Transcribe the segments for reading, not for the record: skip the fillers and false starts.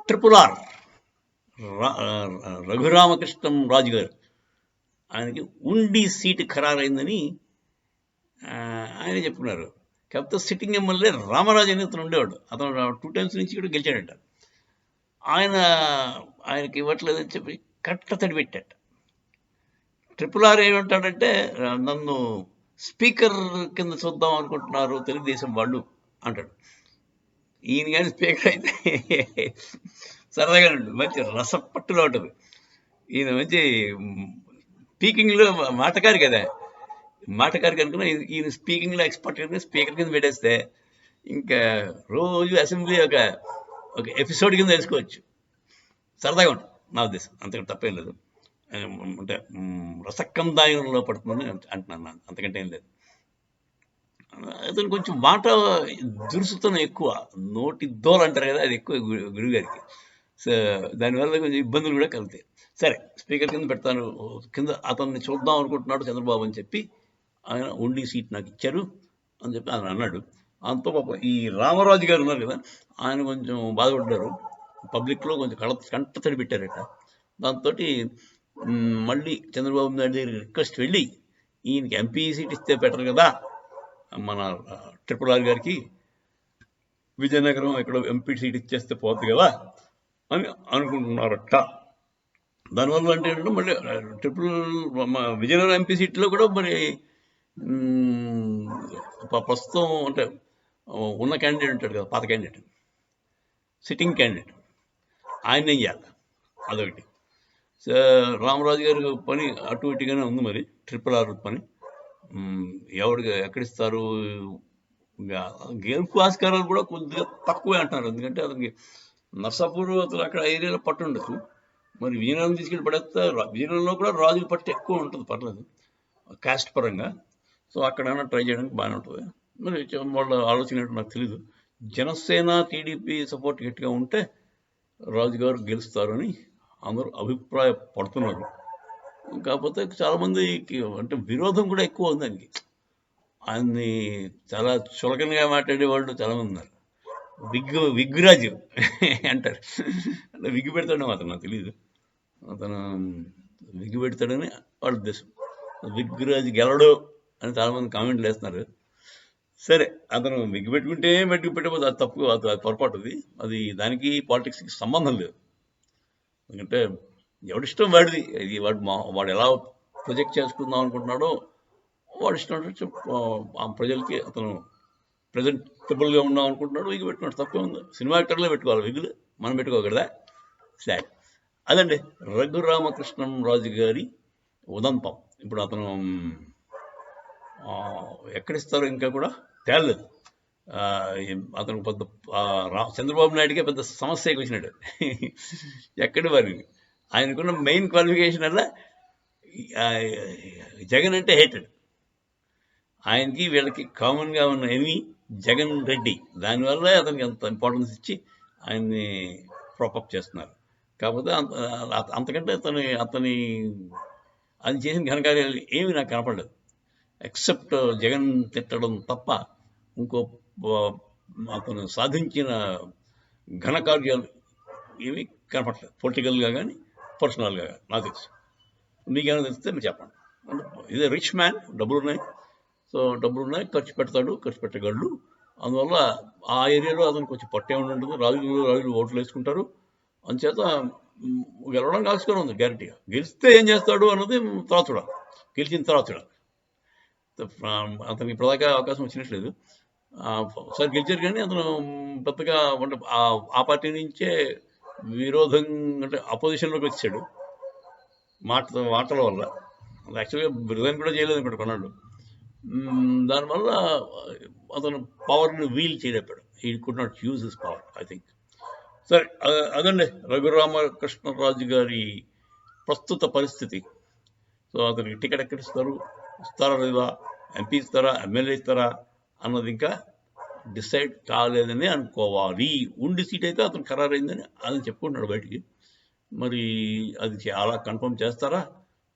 Triple R Raghuramakrishnam రాజు గారు ఆయనకి ఉండి సీటు ఖరారైందని ఆయన చెప్పుకున్నారు. కాకపోతే సిట్టింగ్ ఎమ్మెల్యే రామరాజు అని అతను ఉండేవాడు. అతను 2 times నుంచి కూడా గెలిచాడంట. ఆయనకి ఇవ్వట్లేదని చెప్పి కట్టతడి పెట్టాట. ట్రిపుల్ ఆర్ ఏమంటాడంటే, నన్ను స్పీకర్ కింద చూద్దాం అనుకుంటున్నారు తెలుగుదేశం వాళ్ళు అంటాడు. ఈయన కానీ స్పీకర్ అయితే సరదాగా ఉంటుంది, మంచి రసపట్టులో ఉంటుంది. ఈయన మంచి స్పీకింగ్లో మాటకారి కదా, మాటకారి కనుక ఈయన స్పీకింగ్లో ఎక్స్పర్ట్ కనుక స్పీకర్ కింద పెట్టేస్తే ఇంకా రోజు అసెంబ్లీ ఒక ఎపిసోడ్ కింద తెలుసుకోవచ్చు. సరదాగా ఉంటుంది నా ఉద్దేశం, అంతకంటే తప్పేం లేదు. అంటే రసకందాయంలో పడుతుందని అంటున్నాను, అంతకంటే ఏం లేదు. అతను కొంచెం మాట దురుసుతనం ఎక్కువ, నోటి దోలు అంటారు కదా, అది ఎక్కువ గురువుగారికి. సో దానివల్ల కొంచెం ఇబ్బందులు కూడా కలుగుతాయి. సరే, స్పీకర్ కింద పెడతాను, కింద అతన్ని చూద్దాం అనుకుంటున్నాడు చంద్రబాబు అని చెప్పి ఆయన ఉండి సీట్ నాకు ఇచ్చారు అని చెప్పి ఆయన అన్నాడు. అంతో పాపం ఈ రామరాజు గారు ఉన్నారు కదా, ఆయన కొంచెం బాధపడ్డారు. పబ్లిక్లో కొంచెం కంటతడి పెట్టారట. దాంతో మళ్ళీ చంద్రబాబు నాయుడు దగ్గర రిక్వెస్ట్ వెళ్ళి, ఈయనకి ఎంపీ సీట్ ఇస్తే బెటర్ కదా, మన ట్రిపుల్ ఆర్ గారికి విజయనగరం ఇక్కడ ఎంపీ సీట్ ఇచ్చేస్తే పోతుంది కదా అని అనుకుంటున్నారట. దానివల్ల అంటే ఏంటంటే మళ్ళీ విజయనగరం ఎంపీ సీట్లో కూడా మరి ప్రస్తుతం అంటే ఉన్న క్యాండిడేట్ ఉంటాడు కదా, పాత క్యాండిడేట్, సిట్టింగ్ క్యాండిడేట్, ఆయన ఏం చేయాలి, అదొకటి. సో రామరాజు గారి పని అటు ఇటుగానే ఉంది. మరి ట్రిపుల్ ఆర్ పని ఎవరికి ఎక్కడిస్తారు, గెలుపు ఆస్కారాలు కూడా కొద్దిగా తక్కువే అంటున్నారు. ఎందుకంటే అతనికి నర్సాపూర్ అతను అక్కడ ఏరియాలో పట్టు ఉండొచ్చు, మరి విజయనగరం తీసుకెళ్ళి పడేస్తే విజయనగరంలో కూడా రాజుల పట్టు ఎక్కువ ఉంటుంది, పర్లేదు కాస్ట్ పరంగా. సో అక్కడైనా ట్రై చేయడానికి బాగానే ఉంటుంది. మరి వాళ్ళ ఆలోచన ఏంటో నాకు తెలీదు. జనసేన టీడీపీ సపోర్ట్ గట్టిగా ఉంటే రాజుగారు గెలుస్తారని అందరూ అభిప్రాయపడుతున్నారు. కాకపోతే చాలామందికి అంటే విరోధం కూడా ఎక్కువ ఉంది దానికి. ఆయన్ని చాలా చులకనగా మాట్లాడేవాళ్ళు చాలామంది ఉన్నారు. విగ్గురాజు అంటారు, అంటే విగ్గు పెడతాడని అతను నాకు తెలియదు. అతను విగ్గు పెడతాడని వాళ్ళ ఉద్దేశం. విగ్గురాజు గెలడు అని చాలామంది కామెంట్లు వేస్తున్నారు. సరే, అతను విగ్గు పెట్టుకుంటే పెట్టకపోతే అది తప్పు, అది పొరపాటు. అది దానికి పాలిటిక్స్కి సంబంధం లేదు. ఎందుకంటే ఎవడిష్టం వాడిది. ఇది వాడు ఎలా ప్రొజెక్ట్ చేసుకుందాం అనుకుంటున్నాడో వాడు ఇష్టం. ఆ ప్రజలకి అతను ప్రజెంటబుల్గా ఉన్నాం అనుకుంటున్నాడు, విగ్గు పెట్టుకున్నాడు, తప్పే ఉంది. సినిమా యాక్టర్లే పెట్టుకోవాలి విగ్గులు, మనం పెట్టుకోకూడదా? సరే, అదండి రఘురామకృష్ణం రాజు గారి ఉదంతం. ఇప్పుడు అతను ఎక్కడిస్తారో ఇంకా కూడా తేలలేదు. అతను పెద్ద చంద్రబాబు నాయుడికే పెద్ద సమస్యకి వచ్చినాడు. ఎక్కడి వారి ఆయనకున్న మెయిన్ క్వాలిఫికేషన్ వల్ల జగన్ అంటే హేటెడ్. ఆయనకి వీళ్ళకి కామన్గా ఉన్న ఎనిమి జగన్ రెడ్డి. దానివల్ల అతనికి అంత ఇంపార్టెన్స్ ఇచ్చి ఆయన్ని ప్రాపప్ చేస్తున్నారు. కాకపోతే అంతకంటే అతని అది చేసిన ఘనకార్యాలు ఏమి నాకు కనపడలేదు, ఎక్సెప్ట్ జగన్ తిట్టడం తప్ప ఇంకో అతను సాధించిన ఘనకార్యాలు ఏమీ కనపడలేదు, పొలిటికల్గా కానీ పర్సనల్గా కానీ. నాకు తెలుసు, మీకేమైనా తెలిస్తే మీరు చెప్పండి. ఇదే రిచ్ మ్యాన్, డబ్బులు ఉన్నాయి, సో డబ్బులు ఉన్నాయి, ఖర్చు పెడతాడు, ఖర్చు పెట్టగలడు. అందువల్ల ఆ ఏరియాలో అతను కొంచెం పట్టే ఉంటుంది. రాజులు ఓట్లు వేసుకుంటారు. అందుచేత గెలవడం ఆస్కారం ఉంది గ్యారంటీగా. గెలిస్తే ఏం చేస్తాడు అన్నది తర్వాత చూడాలి, గెలిచిన తర్వాత చూడాలి. అతనికి ఇప్పటిదాకా అవకాశం వచ్చినట్లేదు. ఒకసారి గెలిచారు కానీ అతను పెద్దగా అంటే ఆ పార్టీ నుంచే విరోధం అంటే అపోజిషన్లోకి వచ్చాడు మాటల వల్ల. యాక్చువల్గా రిజైన్ కూడా చేయలేదు అనుకోండి కొన్నాడు. దానివల్ల అతను పవర్ని వీల్ చేయలేపాడు. He could not use his power, I think. సరే, అదండి రఘురామకృష్ణరాజు గారి ప్రస్తుత పరిస్థితి. సో అతనికి టికెట్ ఎక్కడ ఇస్తారా లేదా, ఎంపీ ఇస్తారా, ఎమ్మెల్యే ఇస్తారా అన్నది ఇంకా డిసైడ్ కాలేదని అనుకోవాలి. ఉండి సీట్ అయితే అతను ఖరారైందని అని చెప్పుకుంటున్నాడు బయటికి. మరి అది చాలా కన్ఫర్మ్ చేస్తారా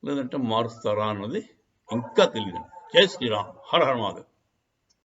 లేదంటే మారుస్తారా అన్నది ఇంకా తెలియదు. జై శ్రీరామ్, హర హర మహాదేవ్.